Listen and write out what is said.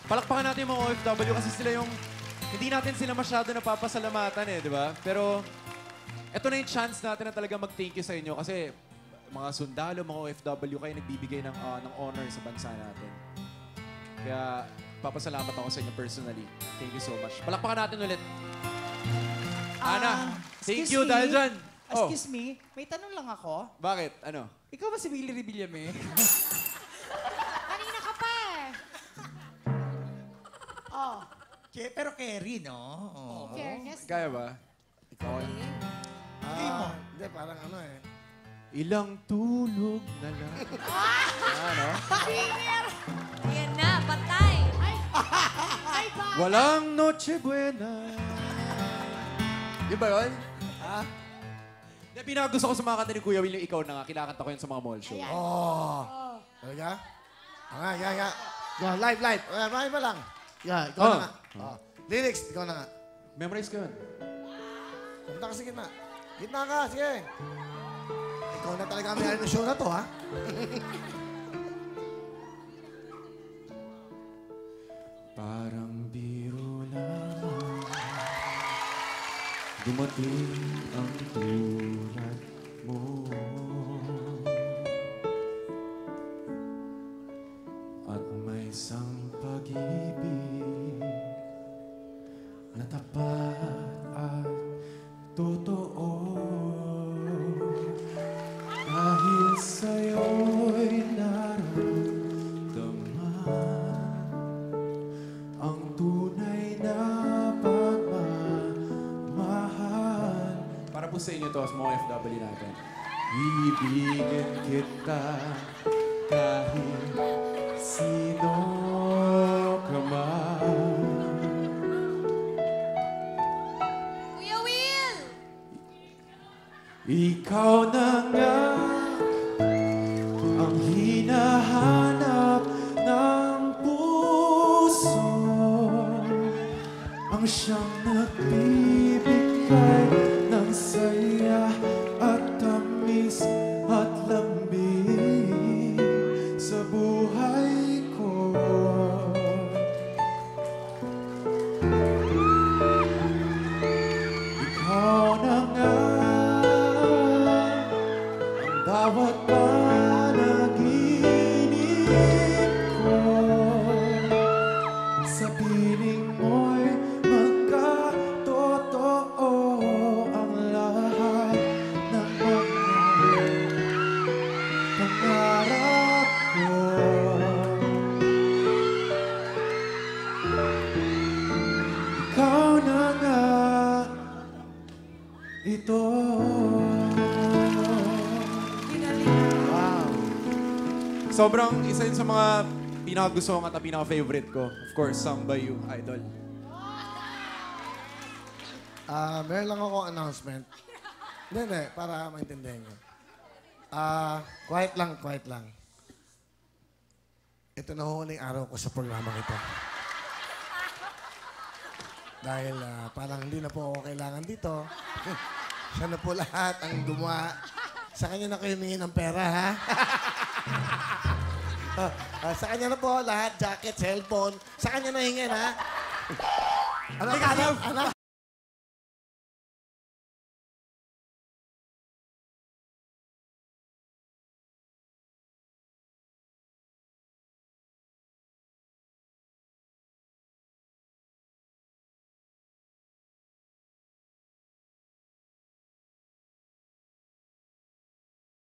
Palakpakan natin yung mga OFW kasi sila yung... Hindi natin sila masyado napapasalamatan eh, di ba? Pero ito na yung chance natin na talaga mag-thank you sa inyo kasi mga sundalo, mga OFW kayo nagbibigay ng honor sa bansa natin. Kaya papasalamat ako sa inyo personally. Thank you so much. Palakpakan natin ulit. Ana, thank you dahil dyan. Excuse me, may tanong lang ako. Bakit? Ano? Ikaw ba si Willie Revillame? Kanina ka pa eh. Oh, Pero Kerry, no? Oh. fairness. Kaya ba? Ikaw eh. Hindi, parang ano eh. Ilang tulog na lang. Ano? Singer! Ayan na, patay. Ay, ba? Walang Noche Buena. Di ba yun? Ha? Hindi, pinakagusto ko sa mga kanta ni Kuya Will yung ikaw na nga. Kinakanta ko yun sa mga mall show. Talaga? Nga. Go, live. Marami pa lang. Ikaw na nga. Lyrics, ikaw na nga. Memorize ko yun. Punta ka sa gitna. Gitna ka, sige. Ikaw na talaga may ng show na to, ha? Parang biro lamang dumating ang tulad mo. At may isang pag-ibig na tapat at totoo. Dahil sa'yo'y naramdaman ang tunay na pagmamahal. Para po sa inyo to, sa mga FW natin. Ibigin kita kahit sino ka man. Kuya Will! Ikaw na nga ang hinahanap ng puso, ang siyang nagbibigay ng saya at tamis at lambing sa buhay ko. Ikaw na nga ang bawat panaginip ko. Sa piling mo'y magkatotoo ang lahat ng mga pangarap ko. Ikaw na nga ito. Wow. Sobrang isa yun sa mga pinakagusto ko at pinaka-favorite ko. Of course, Sung by You, Idol. Meron lang ako announcement. Hindi, para maintindihan nyo. Quiet lang. Ito na ho huling araw ko sa programang ito. Dahil parang hindi na po ako kailangan dito. Siya na po lahat ang gumawa. Sa kanya na kayo humingi ng pera, ha? Sa kanya na po lahat, jacket, cellphone. Sa kanya na hingin, ha? Anak?